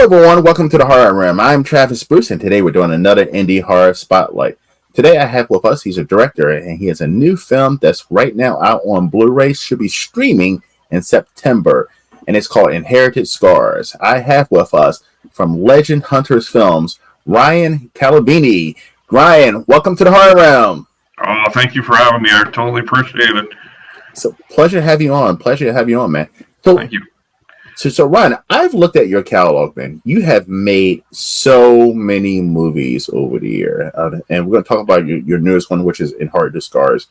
everyone, welcome to the Horror Room. I'm Travis Bruce, and today we're doing another indie horror spotlight. Today I have with us, he's a director, and he has a new film that's right now out on Blu-ray, should be streaming in September, and it's called Inherited Scars. I have with us, from Legend Hunters Films, Ryan Calabini. Ryan, welcome to the Horror Room. Oh, thank you for having me. I totally appreciate it. So, pleasure to have you on, man. So, thank you. So Ryan, I've looked at your catalog, man. You have made so many movies over the year, and we're going to talk about your newest one, which is Inherited Scars.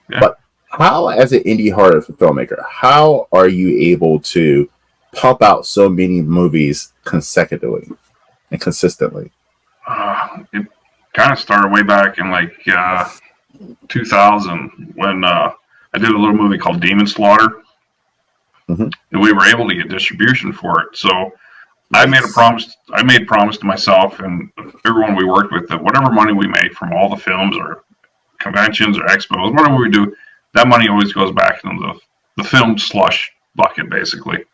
Yeah. But how, as an indie horror filmmaker, how are you able to pump out so many movies consecutively and consistently? It kind of started way back in 2000 when I did a little movie called Demon Slaughter. Mm-hmm. And we were able to get distribution for it. So I made a promise to myself and everyone we worked with that whatever money we made from all the films or conventions or expos, whatever we do, that money always goes back into the film slush bucket, basically.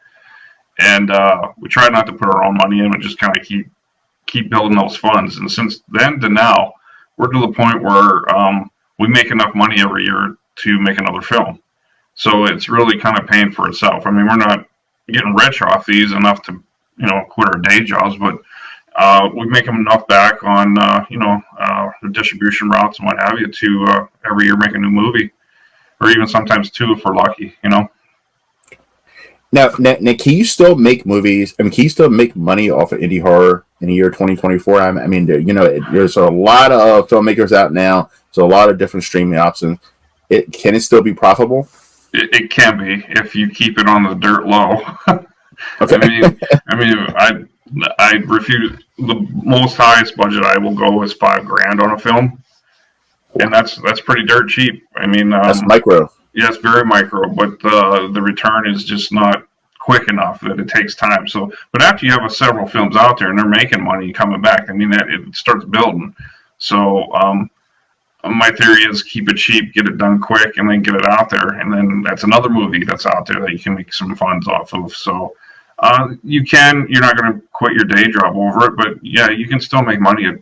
And we try not to put our own money in, but just kind of keep building those funds. And since then to now, we're to the point where we make enough money every year to make another film. So it's really kind of paying for itself. I mean, we're not getting rich off these enough to, quit our day jobs, but we make them enough back on, the distribution routes and what have you to every year make a new movie, or even sometimes two if we're lucky, Now, can you still make movies? I mean, can you still make money off of indie horror in the year 2024? I mean, there's a lot of filmmakers out now. So a lot of different streaming options. Can it still be profitable? It can be if you keep it on the dirt low. Okay. I refuse. The most highest budget I will go is $5,000 on a film, and that's pretty dirt cheap. I mean, that's micro. Yeah, it's very micro, but the return is just not quick enough that it takes time. So, but after you have several films out there and they're making money coming back, I mean, that it starts building. So, my theory is keep it cheap, get it done quick, and then get it out there. And then that's another movie that's out there that you can make some funds off of. So you're not going to quit your day job over it, but yeah, you can still make money at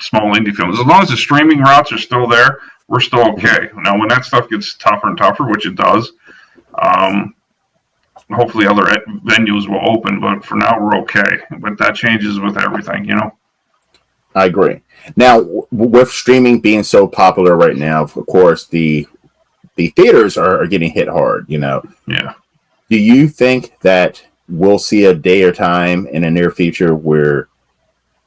small indie films. As long as the streaming routes are still there, we're still okay. Now, when that stuff gets tougher and tougher, which it does, hopefully other venues will open, but for now we're okay. But that changes with everything, I agree. Now, with streaming being so popular right now, of course, the theaters are getting hit hard, Yeah. Do you think that we'll see a day or time in the near future where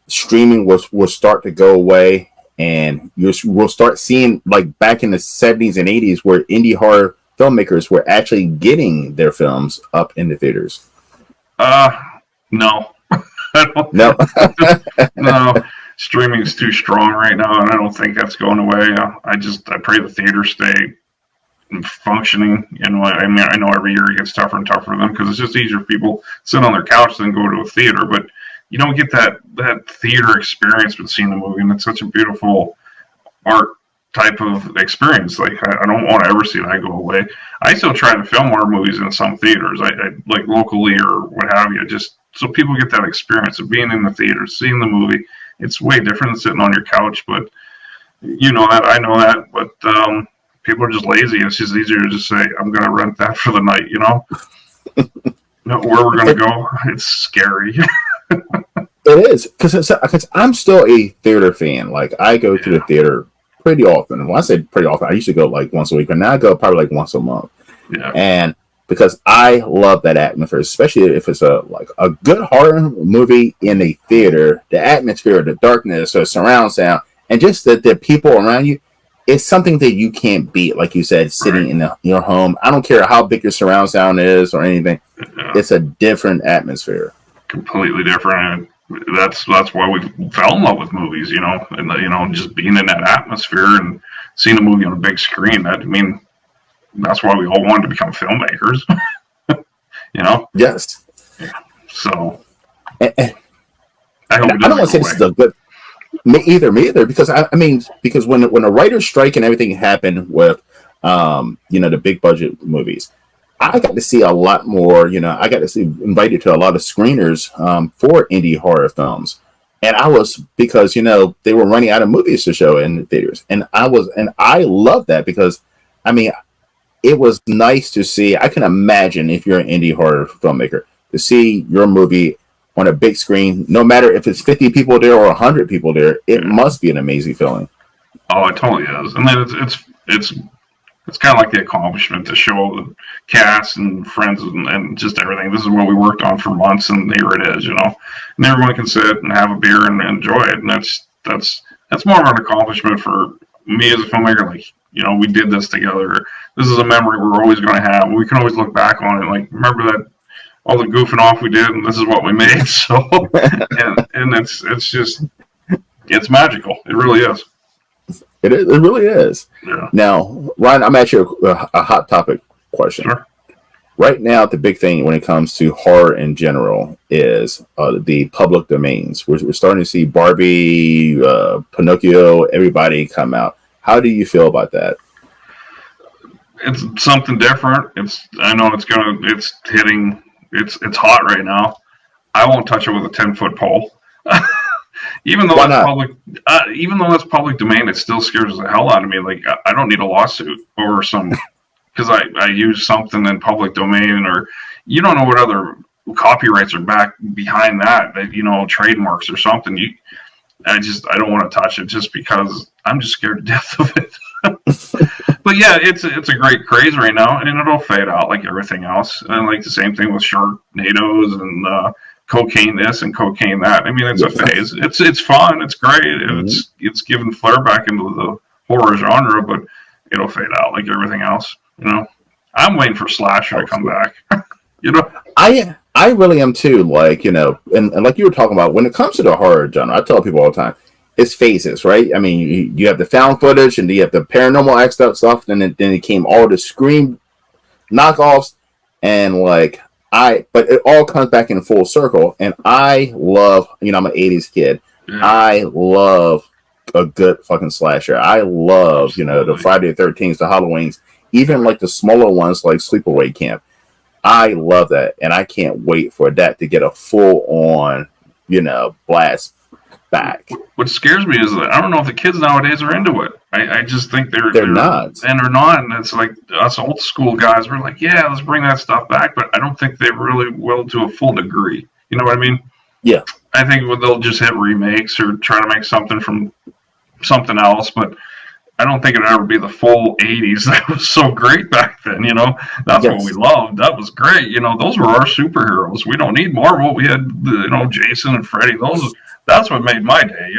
streaming will start to go away and we'll start seeing, like back in the 70s and 80s, where indie horror filmmakers were actually getting their films up in the theaters? No. No. No. Streaming is too strong right now, and I don't think that's going away. I pray the theaters stay functioning. I know every year it gets tougher and tougher for them because it's just easier for people to sit on their couch than go to a theater. But you don't get that theater experience with seeing a movie, and it's such a beautiful art type of experience. Like I don't want to ever see that go away. I still try to film our movies in some theaters, I like locally or what have you, just so people get that experience of being in the theater, seeing the movie. It's way different than sitting on your couch, but I know that, but people are just lazy. It's just easier to just say, I'm going to rent that for the night, Where we're going to go, it's scary. It is, because I'm still a theater fan. Like, I go to the theater pretty often. And when I say pretty often, I used to go like once a week, but now I go probably like once a month. Yeah. And because I love that atmosphere, especially if it's a good horror movie in a theater, the atmosphere, the darkness, the surround sound, and just the people around you, it's something that you can't beat. Like you said, sitting in your home. I don't care how big your surround sound is or anything. Yeah. It's a different atmosphere. Completely different. That's why we fell in love with movies, and just being in that atmosphere and seeing a movie on a big screen. That's why we all wanted to become filmmakers, Yes. So, I hope don't want to say this is a good. Me either. Because because when a writer's strike and everything happened with, the big budget movies, I got to see a lot more. I got to see invited to a lot of screeners for indie horror films, and I was because they were running out of movies to show in the theaters, and I love that because, I mean, it was nice to see. I can imagine if you're an indie horror filmmaker to see your movie on a big screen, no matter if it's 50 people there or 100 people there, it must be an amazing feeling. Oh, it totally is. And then it's kind of like the accomplishment to show the cast and friends and just everything. This is what we worked on for months, and here it is, and everyone can sit and have a beer and enjoy it. And that's more of an accomplishment for me as a filmmaker. Like, we did this together. This is a memory we're always going to have. We can always look back on it. Like, remember that all the goofing off we did, and this is what we made. So, and it's magical. It really is. It really is. Yeah. Now, Ryan, I'm at you a hot topic question. Sure. Right now, the big thing when it comes to horror in general is the public domains. We're starting to see Barbie, Pinocchio, everybody come out. How do you feel about that? It's something different. I know it's hitting. It's hot right now. I won't touch it with a 10-foot pole. Even though it's public domain, it still scares the hell out of me. Like, I don't need a lawsuit or some because I use something in public domain, or you don't know what other copyrights are back behind that trademarks or something. I don't want to touch it just because I'm just scared to death of it. But yeah, it's a great craze right now, and it'll fade out like everything else. And like the same thing with Sharknadoes and cocaine this and cocaine that. I mean, it's a phase. It's fun. It's great. It's given flair back into the horror genre, but it'll fade out like everything else. I'm waiting for slasher to come back. I really am too. Like, and like you were talking about, when it comes to the horror genre, I tell people all the time, it's phases, right? I mean, you have the found footage, and you have the paranormal act stuff, and then it came all the Scream knockoffs, and but it all comes back in full circle. And I love, I'm an 80s kid. Yeah. I love a good fucking slasher. I love, the Friday the 13th, the Halloweens, even like the smaller ones like Sleepaway Camp. I love that. And I can't wait for that to get a full on, blast back. What scares me is that I don't know if the kids nowadays are into it. I just think they're not. And they're not. And it's like us old school guys, we're like, yeah, let's bring that stuff back. But I don't think they really will to a full degree. You know what I mean? Yeah. I think they'll just hit remakes or try to make something from something else. But I don't think it'll ever be the full 80s. That was so great back then, That's what we loved. That was great. Those were our superheroes. We don't need Marvel. We had, Jason and Freddy. That's what made my day,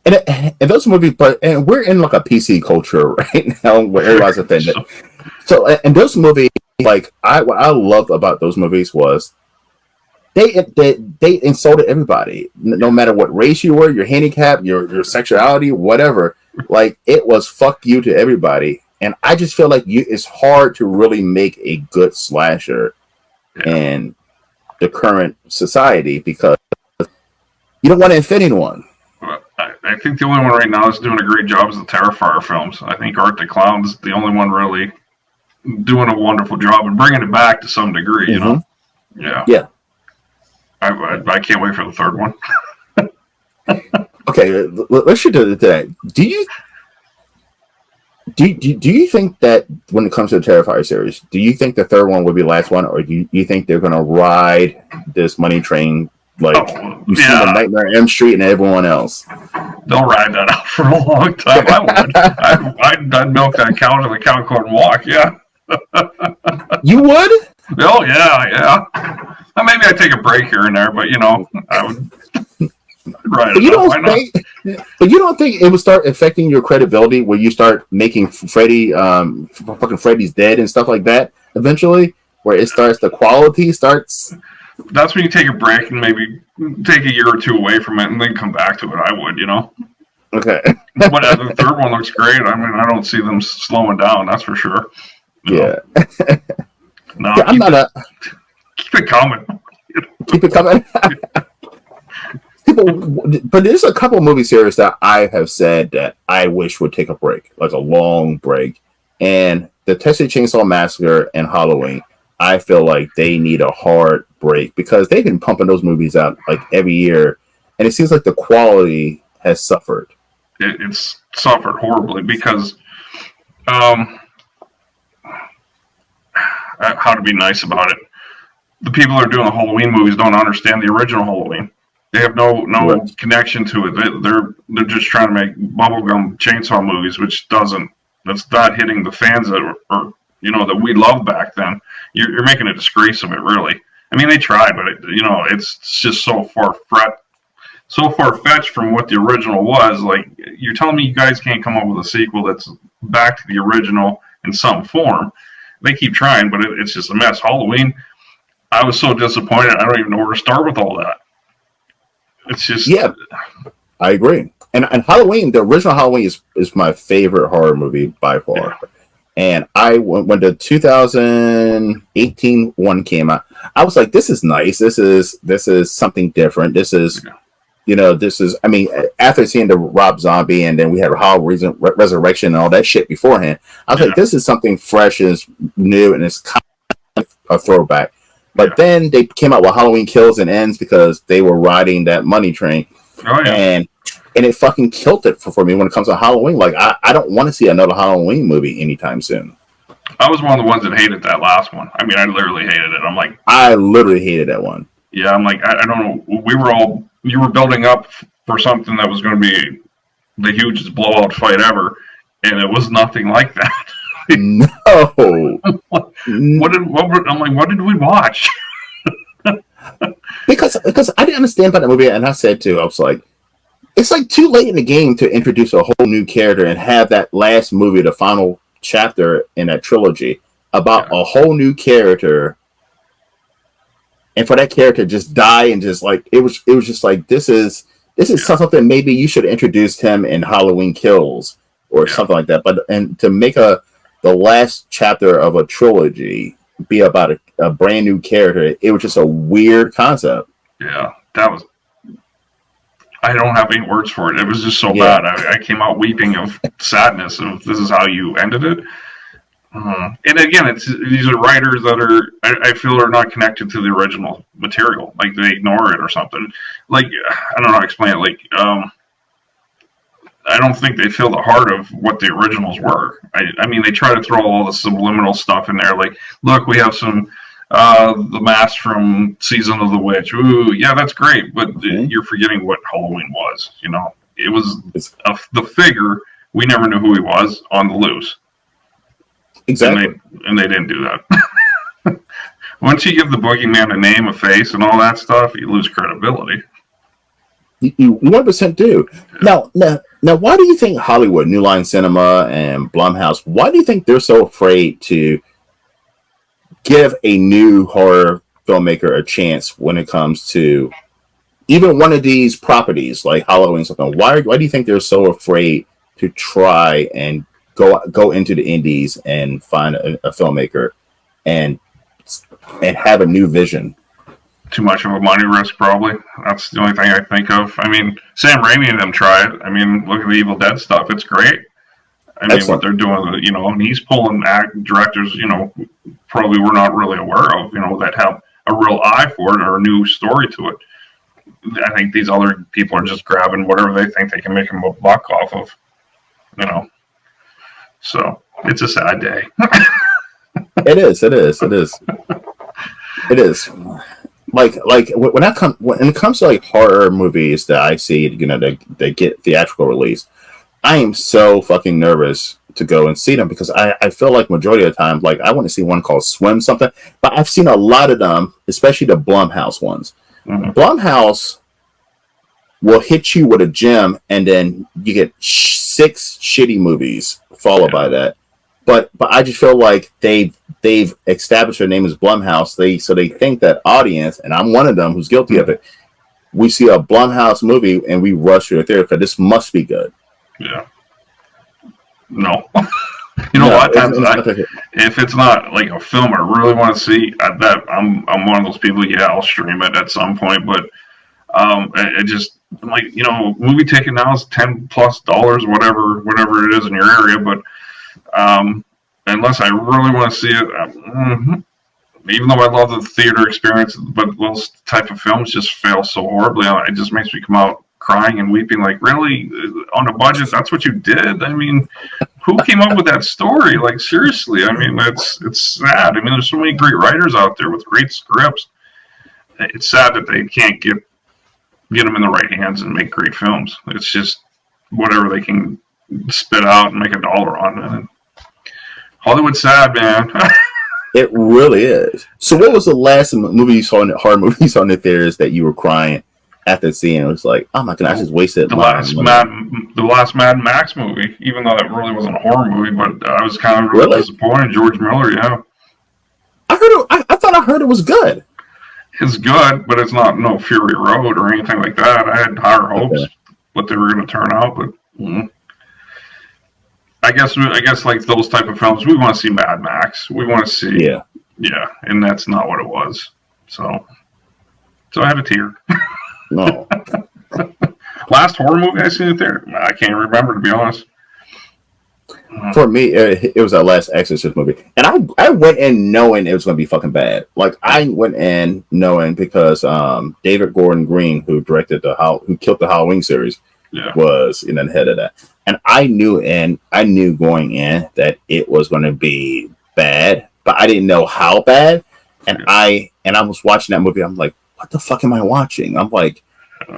And those movies, and we're in like a PC culture right now where everybody's offended. So, and those movies, what I loved about those movies was they insulted everybody, no matter what race you were, your handicap, your sexuality, whatever. Like, it was fuck you to everybody. And I just feel like it's hard to really make a good slasher in the current society because you don't want to offend anyone. I think the only one right now that's doing a great job is the Terrifier films. I think Art the Clown's the only one really doing a wonderful job and bringing it back to some degree, Yeah. Yeah. I can't wait for the third one. Okay, let's shoot to that. Do you think that when it comes to the Terrifier series, do you think the third one will be the last one, or do you think they're going to ride this money train like you see the Nightmare on Elm Street and everyone else? They'll ride that out for a long time. I would. I'd milk that cow to the cow court and walk. Yeah. You would? Oh yeah. Maybe I'd take a break here and there, but I would. Right. But you don't think it would start affecting your credibility when you start making fucking Freddy's dead and stuff like that eventually, where the quality starts? That's when you take a break and maybe take a year or two away from it and then come back to it. I would, Okay. But the third one looks great. I mean, I don't see them slowing down. That's for sure. Yeah. No, keep it coming. Keep it coming. But there's a couple movie series that I have said that I wish would take a break, like a long break. And the Texas Chainsaw Massacre and Halloween, I feel like they need a hard break because they've been pumping those movies out like every year, and it seems like the quality has suffered. It's suffered horribly because, how to be nice about it, the people that are doing the Halloween movies don't understand the original Halloween. They have no Right. connection to it. They're just trying to make bubblegum chainsaw movies, which that's not hitting the fans that or that we loved back then. You're making a disgrace of it, really. I mean, they tried, but it's just so far fetched from what the original was. Like, you're telling me you guys can't come up with a sequel that's back to the original in some form. They keep trying, but it's just a mess. Halloween, I was so disappointed. I don't even know where to start with all that. It's just I agree. And Halloween, the original Halloween is my favorite horror movie by far. Yeah. And when the 2018 one came out, I was like, this is nice. This is something different. This is I mean, after seeing the Rob Zombie and then we had Halloween Resurrection and all that shit beforehand, I was like, this is something fresh, is new, and it's kind of a throwback. But then they came out with Halloween Kills and Ends because they were riding that money train. Oh, yeah. And it fucking killed it for me when it comes to Halloween. Like, I don't want to see another Halloween movie anytime soon. I was one of the ones that hated that last one. I mean, I literally hated it. I'm like, I literally hated that one. Yeah, I'm like, I don't know. You were building up for something that was going to be the hugest blowout fight ever, and it was nothing like that. No. I'm like, what did we watch? because I didn't understand about that movie, and I said too, I was like, it's like too late in the game to introduce a whole new character and have that last movie, the final chapter in that trilogy, about a whole new character, and for that character just die and just like it was just like this is something maybe you should have introduced him in Halloween Kills or something like that. But and to make the last chapter of a trilogy be about a brand new character, it was just a weird concept. Yeah, that was. I don't have any words for it. It was just so bad. I came out weeping of sadness of this is how you ended it. And again, these are writers that I feel are not connected to the original material. Like they ignore it or something. Like I don't know how to explain it. Like I don't think they feel the heart of what the originals were. I mean, they try to throw all the subliminal stuff in there. Like, look, we have some the mask from Season of the Witch. Ooh, yeah, that's great, but you're forgetting what Halloween was. It was the figure. We never knew who he was on the loose. Exactly. And they didn't do that. Once you give the boogeyman a name, a face, and all that stuff, you lose credibility. You 100% do. Now, why do you think Hollywood, New Line Cinema, and Blumhouse, why do you think they're so afraid to give a new horror filmmaker a chance when it comes to even one of these properties like Halloween something? Why do you think they're so afraid to try and go into the indies and find a filmmaker and have a new vision? Too much of a money risk, probably. That's the only thing I think of. I mean, Sam Raimi and them tried. I mean, look at the Evil Dead stuff. It's great. I mean, what they're doing, and he's pulling directors, probably we're not really aware of, that have a real eye for it or a new story to it. I think these other people are just grabbing whatever they think they can make them a buck off of, So it's a sad day. It is. Like when it comes to like horror movies that I see, that get theatrical release, I am so fucking nervous to go and see them because I feel like majority of the time, like I want to see one called Swim something, but I've seen a lot of them, especially the Blumhouse ones. Mm-hmm. Blumhouse will hit you with a gem, and then you get 6 shitty movies followed by that. But I just feel like they've established their name as Blumhouse. So they think that audience, and I'm one of them who's guilty of it. We see a Blumhouse movie and we rush to the theater because this must be good. Yeah. No. What? If it's not like a film I really want to see, I'm one of those people. Yeah, I'll stream it at some point, but it just like movie ticket now is $10+, whatever it is in your area, but unless I really want to see it. Even though I love the theater experience, but those type of films just fail so horribly. It just makes me come out crying and weeping. Like, really, on a budget, that's what you did? I mean, who came up with that story? Like, seriously, I mean, it's sad. I mean, there's so many great writers out there with great scripts. It's sad that they can't get them in the right hands and make great films. It's just whatever they can spit out and make $1 on. And Hollywood's sad, man. It really is. So, what was the last movie you saw in the horror movie you saw in the theaters that you were crying after seeing? It was like, oh my god, I just wasted the last Mad Max movie. Even though that really wasn't a horror movie, but I was kind of really disappointed. George Miller, yeah. I thought I heard it was good. It's good, but it's not no Fury Road or anything like that. I had higher hopes what they were going to turn out, but I guess like those type of films, we want to see Mad Max. We want to see, yeah, and that's not what it was. So I had a tear. No. Last horror movie I seen in there, I can't remember, to be honest. For me, it was that last Exorcist movie, and I went in knowing it was going to be fucking bad. Like, I went in knowing because David Gordon Green, who directed who killed the Halloween series, was the head of that, and I knew going in that it was going to be bad, but I didn't know how bad. And I was watching that movie. I'm like, what the fuck am I watching? I'm like,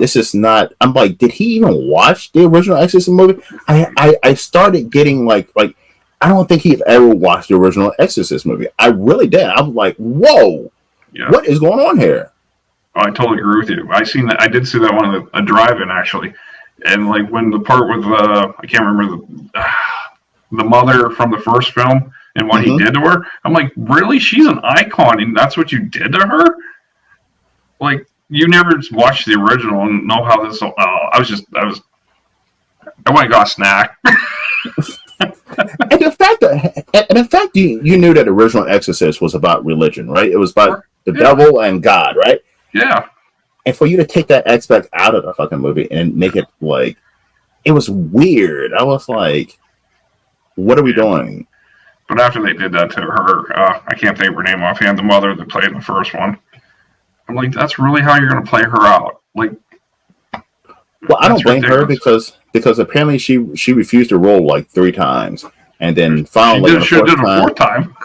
this is not. I'm like, did he even watch the original Exorcist movie? I started getting like I don't think he's ever watched the original Exorcist movie. I really did. I'm like, whoa, what is going on here? Oh, I totally agree with you. I did see that one at a drive-in actually, and like when the part with I can't remember the mother from the first film and what he did to her. I'm like, really? She's an icon, and that's what you did to her? Like, you never watched the original and know how this. I went and got a snack. And the fact you knew that the original Exorcist was about religion, right? It was about the devil and God, right? Yeah. And for you to take that aspect out of the fucking movie and make it like, it was weird. I was like, what are we doing? But after they did that to her, I can't think of her name offhand, the mother that played in the first one. I'm like, that's really how you're going to play her out? Like, well, I don't blame her because apparently she refused to roll like 3 times, and then finally she did a fourth time.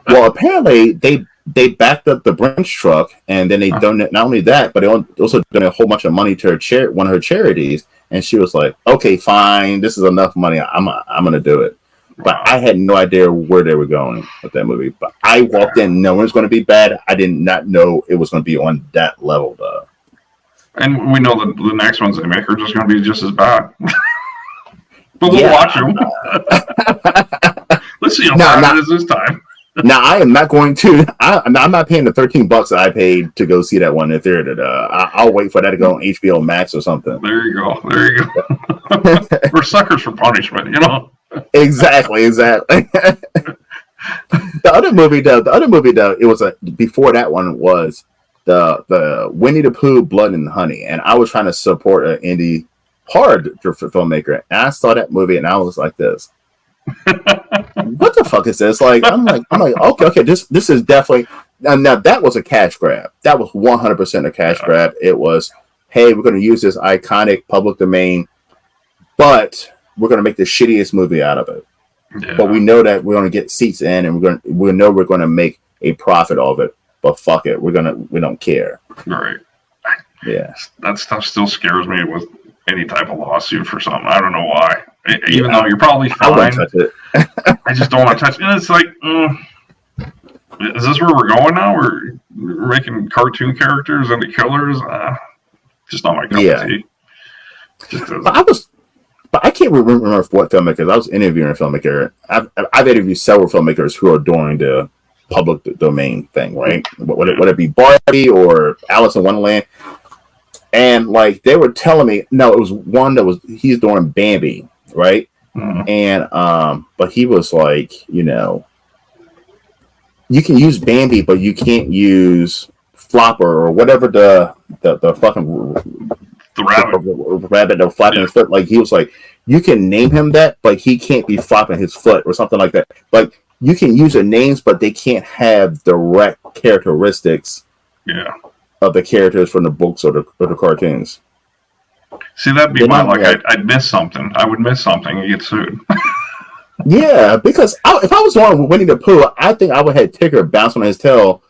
Well, apparently they backed up the Brinks truck, and then they donated not only that, but they also donated a whole bunch of money to one of her charities. And she was like, "Okay, fine, this is enough money. I'm gonna do it." But I had no idea where they were going with that movie. But I walked in knowing it was going to be bad. I did not know it was going to be on that level, though. And we know that the next ones they make are just going to be just as bad. But we'll watch them. Let's see how bad it is this time. Now, I am not going to. I'm not paying the $13 that I paid to go see that one in the theater. I'll wait for that to go on HBO Max or something. There you go. We're suckers for punishment, you know. Exactly. The other movie though, it was before that one was the Winnie the Pooh Blood and Honey, and I was trying to support an indie horror filmmaker, and I saw that movie and I was like this. What the fuck is this? Like, I'm like, okay, this is definitely now that was a cash grab. That was 100% a cash grab. It was, hey, we're going to use this iconic public domain, but we're going to make the shittiest movie out of it. Yeah. But we know that we're going to get seats in, and we're going to make a profit of it. But fuck it, we don't care. Right. Yeah. That stuff still scares me with any type of lawsuit for something. I don't know why. Even though you're probably fine. I won't touch it. I just don't want to touch it. And it's like, is this where we're going now? We're making cartoon characters and the killers. Just not my cup of tea. But I can't remember what filmmakers. I was interviewing a filmmaker. I've interviewed several filmmakers who are doing the public domain thing, right? Would it be Barbie or Alice in Wonderland? And like they were telling me, no, it was one he's doing Bambi, right? Mm-hmm. And but he was like, you can use Bambi, but you can't use Flopper or whatever the fucking the rabbit or flapping his foot. Like he was like, you can name him that, but he can't be flopping his foot or something like that. Like you can use their names, but they can't have direct characteristics of the characters from the books or the cartoons. See, that'd be my luck. I'd miss something. I would miss something and get sued. Yeah, because if I was the one Winnie the Pooh, I think I would have Tigger bouncing on his tail,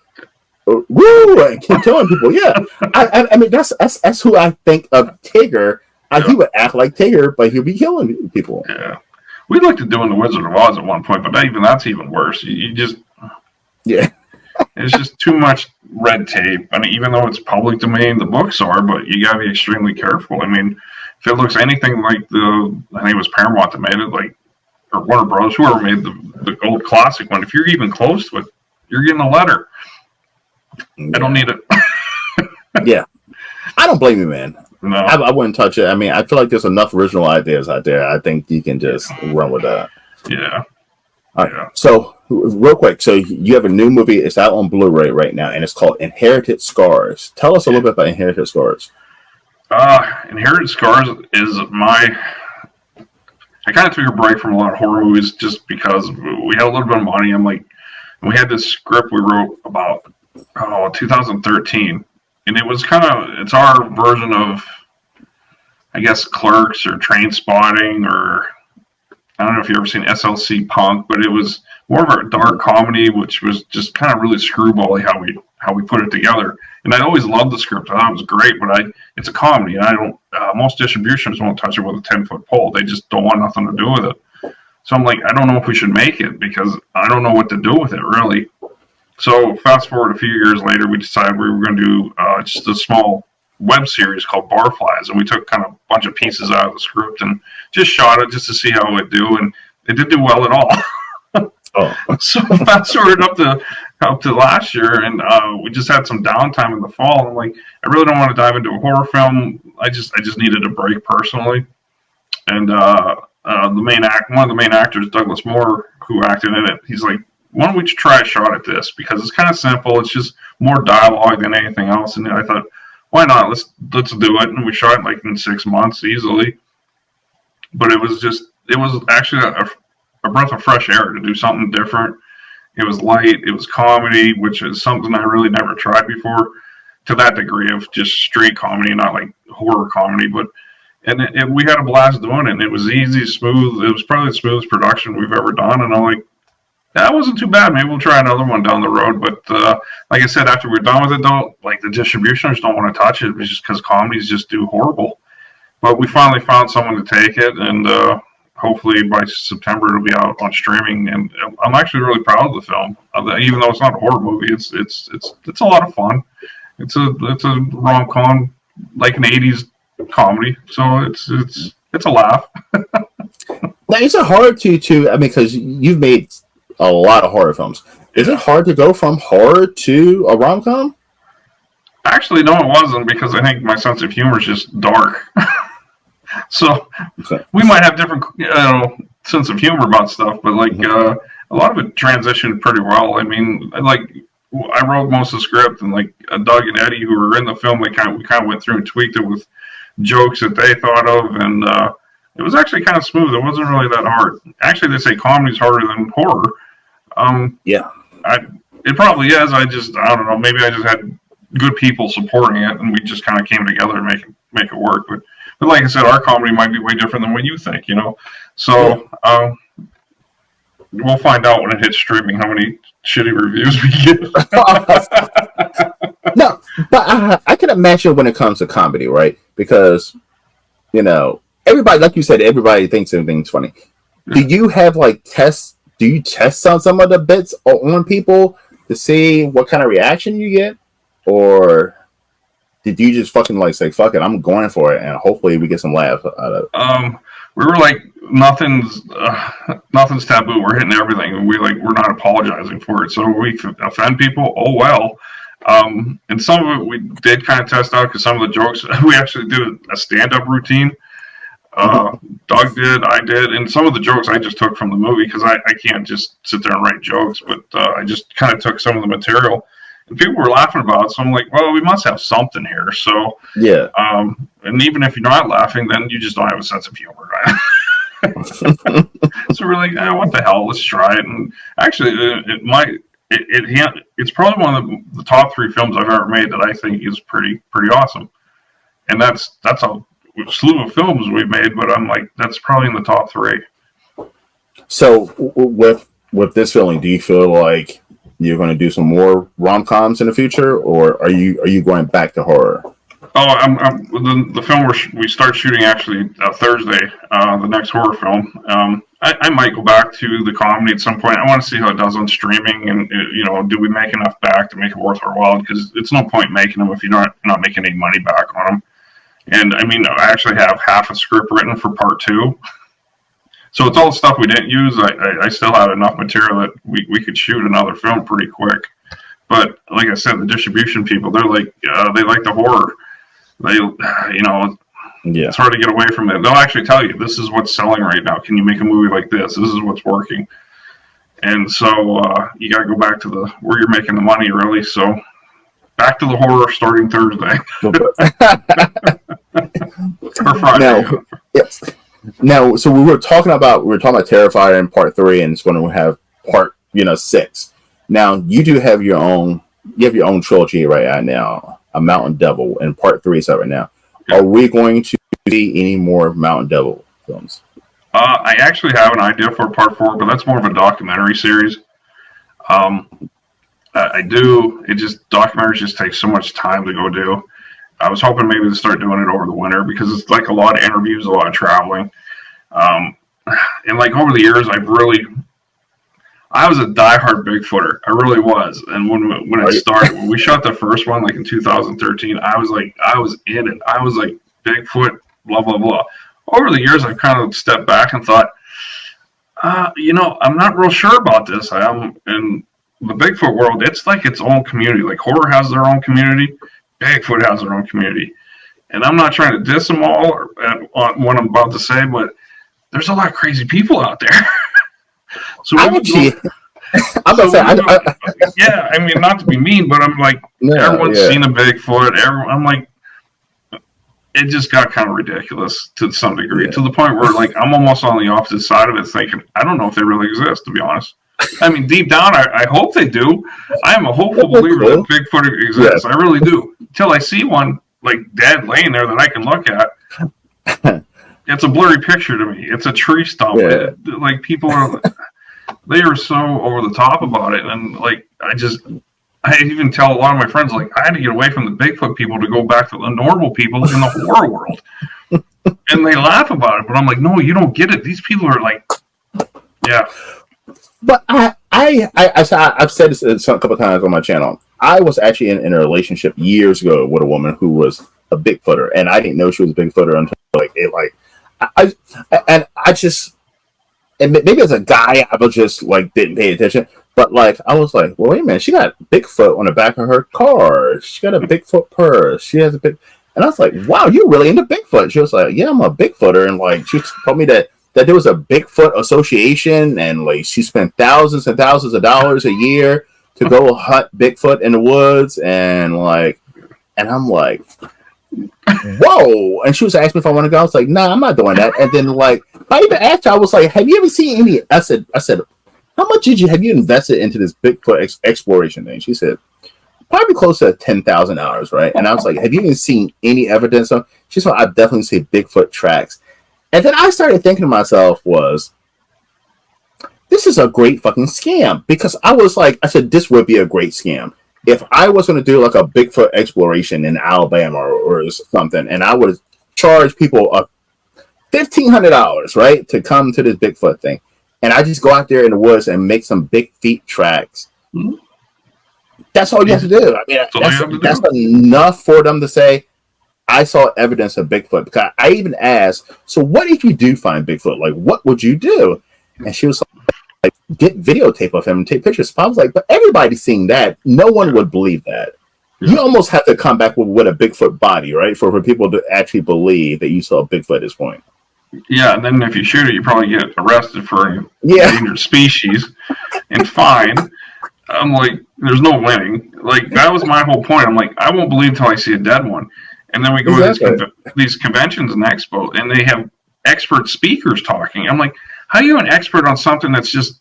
woo, and keep killing people. Yeah, I mean that's who I think of Tigger. He would act like Tigger, but he'd be killing people. Yeah, we looked at doing the Wizard of Oz at one point, but that's even worse. You just it's just too much red tape. I mean, even though it's public domain, the books are, but you gotta be extremely careful. I mean, if it looks anything like I think it was Paramount that made it, like, or Warner Bros., whoever made the old classic one, if you're even close to it, you're getting a letter. Yeah. I don't need it. Yeah. I don't blame you, man. No. I wouldn't touch it. I mean, I feel like there's enough original ideas out there. I think you can just run with that. Yeah. All right. Yeah. So, real quick. So, you have a new movie. It's out on Blu-ray right now, and it's called Inherited Scars. Tell us a little bit about Inherited Scars. Inherited Scars is I kind of took a break from a lot of horror movies just because we had a little bit of money. We had this script we wrote about 2013, and it's our version of, I guess, Clerks or Trainspotting, or I don't know if you've ever seen SLC Punk, but it was more of a dark comedy, which was just kind of really screwbally how we put it together. And I always loved the script. I thought it was great, but it's a comedy, and I don't. Most distributions won't touch it with a 10-foot pole. They just don't want nothing to do with it. So I'm like, I don't know if we should make it because I don't know what to do with it, really. So fast forward a few years later, we decided we were going to do just a small web series called Barflies, and we took kind of a bunch of pieces out of the script and just shot it just to see how it would do, and it didn't do well at all. So fast forward up to last year, and we just had some downtime in the fall. I'm like, I really don't want to dive into a horror film. I just needed a break personally, and one of the main actors, Douglas Moore, who acted in it, he's like, why don't we try a shot at this, because it's kind of simple. It's just more dialogue than anything else. And I thought, why not? Let's do it. And we shot it like in 6 months easily. But it was actually a breath of fresh air to do something different. It was light. It was comedy, which is something I really never tried before, to that degree of just straight comedy, not like horror comedy. But we had a blast doing it. And it was easy, smooth. It was probably the smoothest production we've ever done. And I'm like, that wasn't too bad. Maybe we'll try another one down the road. But like I said, after we're done with it, the distributors don't want to touch it. It's just because comedies just do horrible. But we finally found someone to take it, and hopefully by September it'll be out on streaming. And I'm actually really proud of the film, even though it's not a horror movie. It's a lot of fun. It's a rom-com, like an '80s comedy. So it's a laugh. Now, is it hard to? I mean, because you've made a lot of horror films. Is it hard to go from horror to a rom-com? Actually, no, it wasn't, because I think my sense of humor is just dark. So we might have different sense of humor about stuff, but a lot of it transitioned pretty well. I mean, I wrote most of the script, and Doug and Eddie, who were in the film, we kind of went through and tweaked it with jokes that they thought of, and it was actually kind of smooth. It wasn't really that hard. Actually, they say comedy's harder than horror. Yeah. It probably is. I don't know. Maybe I just had good people supporting it, and we just kind of came together to make it work. But like I said, our comedy might be way different than what you think, So we'll find out when it hits streaming how many shitty reviews we get. No, but I can imagine when it comes to comedy, right? Because everybody, like you said, everybody thinks everything's funny. Do you have tests? Do you test on some of the bits on people to see what kind of reaction you get, or did you just fucking say fuck it, I'm going for it, and hopefully we get some laughs out of it? We were like, nothing's taboo. We're hitting everything, and we're not apologizing for it. So we offend people. Oh well. And some of it we did kind of test out, because some of the jokes we actually did a stand-up routine. Doug did, I did, and some of the jokes I just took from the movie, because I can't just sit there and write jokes, but I just kind of took some of the material, and people were laughing about it, so I'm like, well, we must have something here. So yeah, and even if you're not laughing, then you just don't have a sense of humor, right? So we're like, what the hell? Let's try it. And actually, it's probably one of the top 3 films I've ever made that I think is pretty awesome. And that's a slew of films we've made, but I'm like, that's probably in the top 3. So with this feeling, do you feel like you're going to do some more rom-coms in the future, or are you going back to horror? Oh, the film we start shooting actually Thursday, the next horror film. I might go back to the comedy at some point. I want to see how it does on streaming, and do we make enough back to make it worth our while? Because it's no point making them if you're not making any money back on them. And I mean, I actually have half a script written for part 2. So it's all the stuff we didn't use. I still have enough material that we could shoot another film pretty quick. But like I said, the distribution people, they're like, they like the horror. It's hard to get away from it. They'll actually tell you, this is what's selling right now. Can you make a movie like this? This is what's working. And so you got to go back to where you're making the money, really. So back to the horror starting Thursday. Or Friday. Now, yes. Now, so we were talking about Terrifier in part 3, and it's going to have part 6. Now you do have your own trilogy right now, A Mountain Devil, and part 3 is out right now. Are we going to see any more Mountain Devil films? I actually have an idea for part 4, but that's more of a documentary series. I do. Documentaries just take so much time to go do. I was hoping maybe to start doing it over the winter, because it's like a lot of interviews, a lot of traveling. And like over the years, I was a diehard Bigfooter. I really was. And when it started, when we shot the first one, like in 2013, I was in it. I was like, Bigfoot, blah, blah, blah. Over the years, I've kind of stepped back and thought, I'm not real sure about this. In the Bigfoot world, it's like its own community. Like horror has their own community. Bigfoot has their own community. And I'm not trying to diss them all on what I'm about to say, but there's a lot of crazy people out there. So I'm yeah, I mean, not to be mean, but I'm like, everyone's seen a Bigfoot. I'm like, it just got kind of ridiculous to some degree, to the point where like I'm almost on the opposite side of it, thinking I don't know if they really exist, to be honest. I mean, deep down, I hope they do. I am a hopeful believer that Bigfoot exists. I really do. Until I see one like dead laying there that I can look at. It's a blurry picture to me. It's a tree stump. Yeah. Like people they are so over the top about it, and like I even tell a lot of my friends, like, I had to get away from the Bigfoot people to go back to the normal people in the horror world. And they laugh about it, but I'm like, no, you don't get it. These people are like, yeah. But I've said this a couple of times on my channel. I was actually in a relationship years ago with a woman who was a Bigfooter, and I didn't know she was a Bigfooter until and maybe as a guy, I was just like didn't pay attention. But like I was like, well, wait a minute, she got Bigfoot on the back of her car. She got a Bigfoot purse. She has a big, and I was like, wow, you're really into Bigfoot. She was like, yeah, I'm a Bigfooter, and like she told me that there was a Bigfoot association, and like she spent thousands and thousands of dollars a year to go hunt Bigfoot in the woods, and I'm like, whoa. And she was asking me if I want to go. I was like, nah, I'm not doing that. And then like I even asked her, I was like, have you ever seen any? I said, how much have you invested into this Bigfoot exploration thing? She said, probably close to $10,000, right? And I was like, have you even seen any evidence of? She said, I've definitely seen Bigfoot tracks. And then I started thinking to myself, this is a great fucking scam, because I said, this would be a great scam. If I was going to do like a Bigfoot exploration in Alabama or something, and I would charge people $1,500, right, to come to this Bigfoot thing, and I just go out there in the woods and make some big feet tracks. Mm-hmm. That's all you have to do. I mean, that's enough for them to say, I saw evidence of Bigfoot. Because I even asked, so what if you do find Bigfoot? Like, what would you do? And she was like, get videotape of him and take pictures. So I was like, but everybody's seeing that. No one would believe that. Yeah. You almost have to come back with a Bigfoot body, right? For people to actually believe that you saw a Bigfoot at this point. Yeah, and then if you shoot it, you probably get arrested for endangered species and fined. I'm like, there's no winning. Like, that was my whole point. I'm like, I won't believe until I see a dead one. And then we go to these conventions and expo, and they have expert speakers talking. I'm like, how are you an expert on something that's just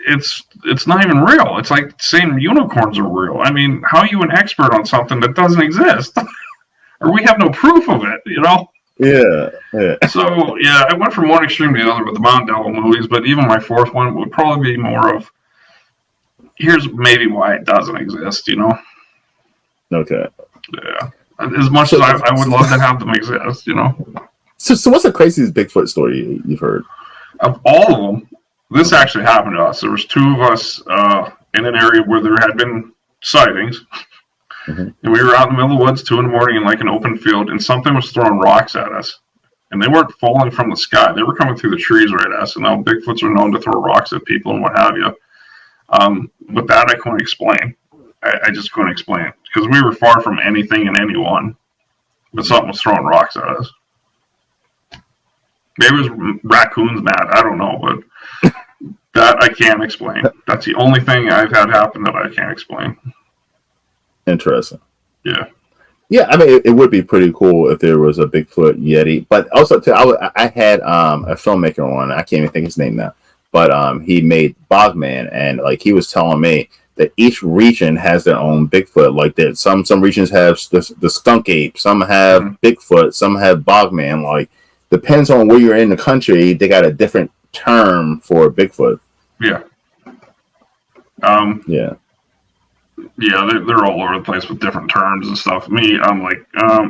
it's not even real? It's like saying unicorns are real. I mean, how are you an expert on something that doesn't exist? Or we have no proof of it, you know? Yeah. So yeah, I went from one extreme to the other with the Mount Devil movies, but even my fourth one would probably be more of, here's maybe why it doesn't exist, you know? Okay. Yeah. As much as I would love to have them exist, you know? So what's the craziest Bigfoot story you've heard? Of all of them, this actually happened to us. There was two of us in an area where there had been sightings. Mm-hmm. And we were out in the middle of the woods, 2 a.m, in like an open field, and something was throwing rocks at us. And they weren't falling from the sky. They were coming through the trees right at us. And now Bigfoots are known to throw rocks at people and what have you. But that I couldn't explain. I just couldn't explain it. Because we were far from anything and anyone. But something was throwing rocks at us. Maybe it was raccoons mad. I don't know. But that I can't explain. That's the only thing I've had happen that I can't explain. Interesting. Yeah. Yeah, I mean, it would be pretty cool if there was a Bigfoot Yeti. But also, too, I had a filmmaker on. I can't even think his name now. But he made Bogman, and like he was telling me that each region has their own Bigfoot. Like that, some regions have the skunk ape, some have Bigfoot, some have Bogman. Like depends on where you're in the country, they got a different term for Bigfoot. Yeah. Yeah. Yeah, they're all over the place with different terms and stuff. Me, I'm like,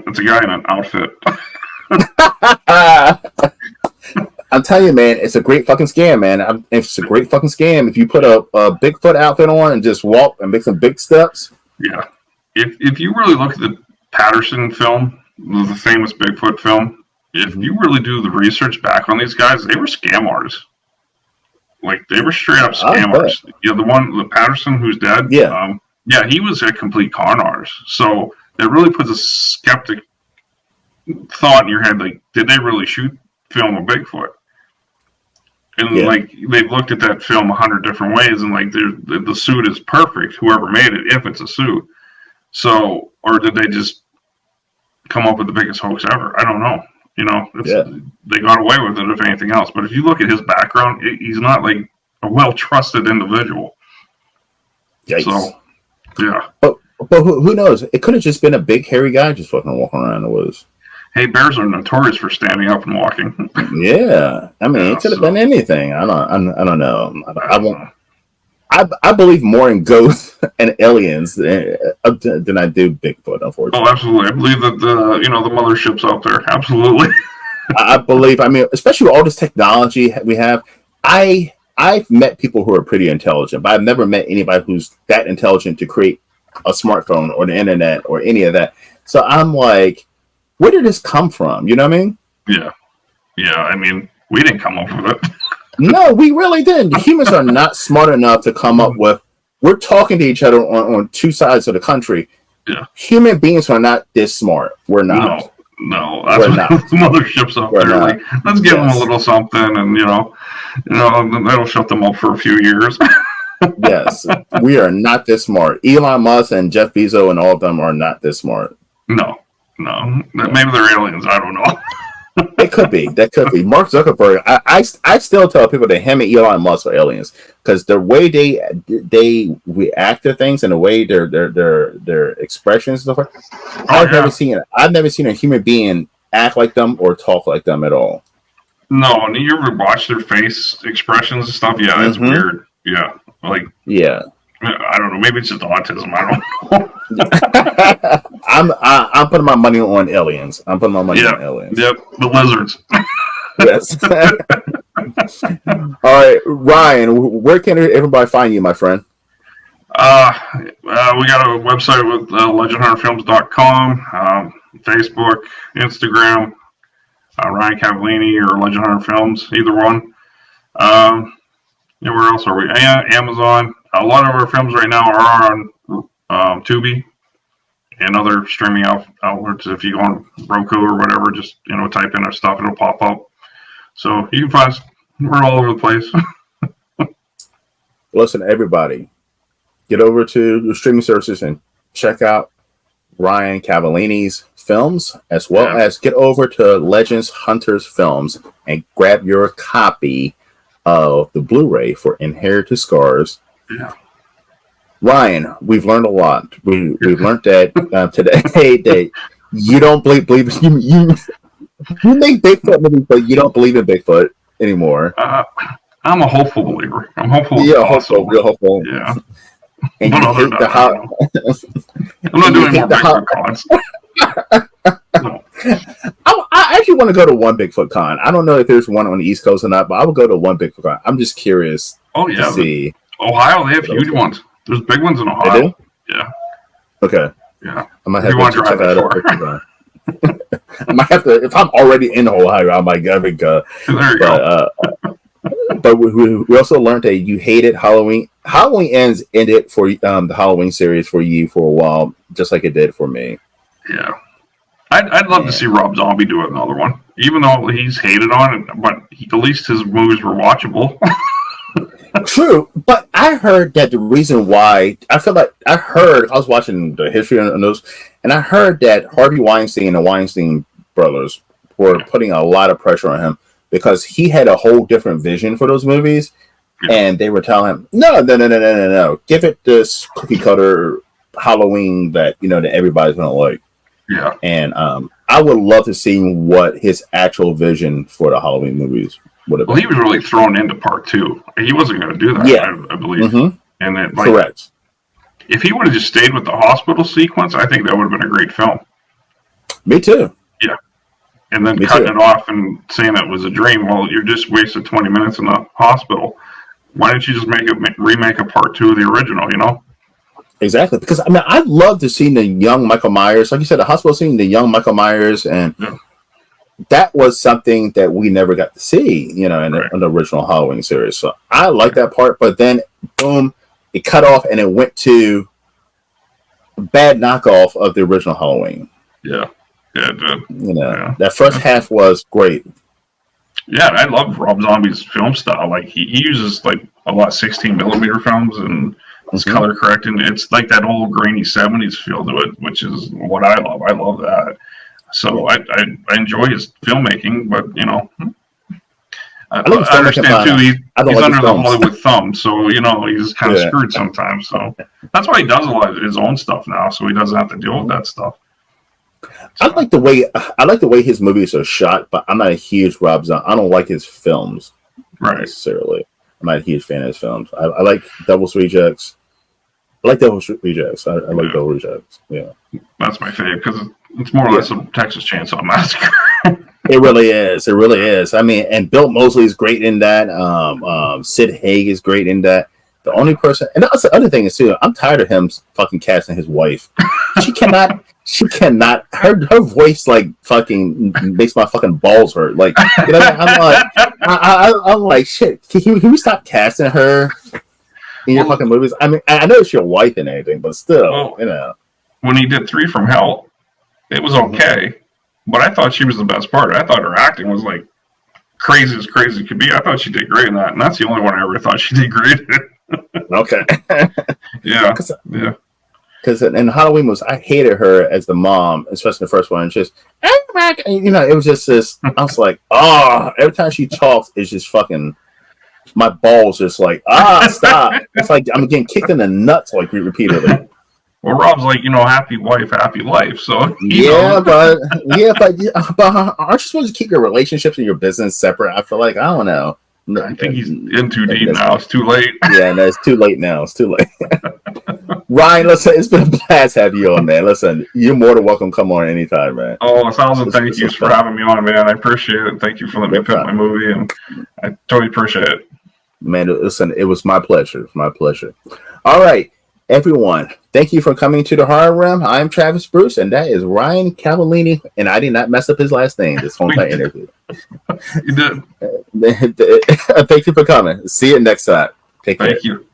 it's a guy in an outfit. I'm telling you, man, it's a great fucking scam, man. It's a great fucking scam if you put a Bigfoot outfit on and just walk and make some big steps. Yeah. If you really look at the Patterson film, the famous Bigfoot film, if you really do the research back on these guys, they were scam artists. Like, they were straight up scam artists. Yeah, the Patterson who's dead. Yeah. Yeah, he was a complete con artist. So it really puts a skeptic thought in your head, like, did they really film a Bigfoot? And like they've looked at that film 100 different ways, and like the suit is perfect, whoever made it, if it's a suit. So, or did they just come up with the biggest hoax ever? I don't know. You know, they got away with it, if anything else. But if you look at his background, he's not like a well-trusted individual. Yikes. So, yeah. But who knows? It could have just been a big hairy guy just fucking walking around the woods. Hey, bears are notorious for standing up and walking. Yeah, I mean, it could have been anything. I don't know. I believe more in ghosts and aliens than I do Bigfoot. Unfortunately. Oh, absolutely. I believe that the mothership's out there. Absolutely. I believe. I mean, especially with all this technology we have. I've met people who are pretty intelligent, but I've never met anybody who's that intelligent to create a smartphone or the internet or any of that. So I'm like, where did this come from? You know what I mean? Yeah. I mean, we didn't come up with it. No, we really didn't. Humans are not smart enough to come up with. We're talking to each other on two sides of the country. Yeah. Human beings are not this smart. We're not. No, that's what the mothership's up there. Like, let's give them a little something, and that'll shut them up for a few years. Yes, we are not this smart. Elon Musk and Jeff Bezos and all of them are not this smart. No. Maybe they're aliens. I don't know. It could be. That could be. Mark Zuckerberg. I still tell people that him and Elon Musk are aliens because the way they react to things and the way their expressions and stuff. I've never seen a human being act like them or talk like them at all. No, and you ever watch their face expressions and stuff? Yeah, it's weird. Yeah, like I don't know. Maybe it's just autism. I don't know. I'm putting my money on aliens. On aliens. Yep, the lizards. Yes. All right, Ryan. Where can everybody find you, my friend? We got a website with legendhunterfilms.com, Facebook, Instagram, Ryan Cavallini or Legend Hunter Films, either one. Where else are we? Amazon. A lot of our films right now are on Tubi and other streaming outlets. If you go on Roku or whatever, just type in our stuff, it'll pop up. So you can find us. We're all over the place. Listen, everybody, get over to the streaming services and check out Ryan Cavallini's films, as well Yeah. as get over to Legends Hunters Films and grab your copy of the Blu-ray for Inherited Scars. Yeah. Ryan, we've learned a lot. We've learned that today that you don't believe you make Bigfoot movies, but you don't believe in Bigfoot anymore. I'm a hopeful believer. I'm hopeful. Yeah, hopeful, real hopeful. Yeah. And But you other hate than the that, how. I'm not doing hate more the Bigfoot cons. No. I actually want to go to one Bigfoot con. I don't know if there's one on the East Coast or not, but I would go to one Bigfoot con. I'm just curious Oh to yeah. see. Ohio, they have huge ones. There's big ones in They Ohio. do? Yeah. Okay. Yeah. I might If have you want to check drive that that out. far. I might have to, if I'm already in Ohio, I might go. There you But go. but we also learned that you hated Halloween. Halloween ends ended for the Halloween series for you for a while, just like it did for me. Yeah. I'd love to see Rob Zombie do another one, even though he's hated on it. But at least his movies were watchable. True, but I heard that the reason why I was watching the history on those, and I heard that Harvey Weinstein and the Weinstein brothers were putting a lot of pressure on him because he had a whole different vision for those movies, and they were telling him, no, give it this cookie cutter Halloween that that everybody's gonna like. Yeah. And I would love to see what his actual vision for the Halloween movies would have been. Well, he was really thrown into part 2. He wasn't going to do that. Yeah. I believe. Mm-hmm. And then, Correct. If he would have just stayed with the hospital sequence, I think that would have been a great film. Me too. Yeah. And then Me cutting too. it off and saying it was a dream. Well, you're just wasted 20 minutes in the hospital. Why don't you just remake a part 2 of the original? Exactly, because I mean, I'd love to see the young Michael Myers, like you said, the hospital scene, the young Michael Myers, and that was something that we never got to see, in the original Halloween series. So I like that part, but then boom, it cut off and it went to a bad knockoff of the original Halloween. Yeah, it did. That first half was great. Yeah, I love Rob Zombie's film style. Like he uses like a lot of 16mm films and it's color correcting. It's like that old grainy 70s feel to it, which is what I love. I love that. So I enjoy his filmmaking, but I understand too. He's under the Hollywood thumb, so he's kind of screwed sometimes. So that's why he does a lot of his own stuff now, so he doesn't have to deal with that stuff. So. I like the way his movies are shot, but I'm not a huge Rob Zombie. I don't like his films necessarily. I'm not a huge fan of his films. I like Devil's Rejects. I like Devil's Rejects. I like Devil's Rejects. Yeah, that's my favorite because it's more or less a Texas Chainsaw Massacre. It really is. It really is. I mean, and Bill Moseley is great in that. Sid Haig is great in that. The only person, and that's the other thing is too. I'm tired of him fucking casting his wife. She cannot. Her voice like fucking makes my fucking balls hurt. Like I'm like shit. Can we stop casting her in your fucking movies? I mean, I know it's your wife and everything, but still, When he did 3 from Hell, it was okay, but I thought she was the best part. I thought her acting was like crazy as crazy could be. I thought she did great in that, and that's the only one I ever thought she did great in. Okay. Yeah. Because in Halloween I hated her as the mom, especially the first one. Just it was just this. I was like, every time she talks, it's just fucking. My balls just like stop. It's like I'm getting kicked in the nuts like repeatedly. Well, Rob's like happy wife, happy life. So but aren't you supposed to keep your relationships and your business separate? I feel like I don't know. I think he's in too deep now. It's too late. Yeah, no, it's too late now. It's too late. Ryan, listen, it's been a blast having you on, man. Listen, you're more than welcome. Come on anytime, man. Oh, 1,000 thank yous for having me on, man. I appreciate it. Thank you for letting me pick my movie, and I totally appreciate it. Man, listen, it was my pleasure. My pleasure. All right, everyone. Thank you for coming to the Horror Realm. I'm Travis Bruce, and that is Ryan Cavallini, and I did not mess up his last name this phone call interview. You did. Thank you for coming. See you next time. Take care. Thank you.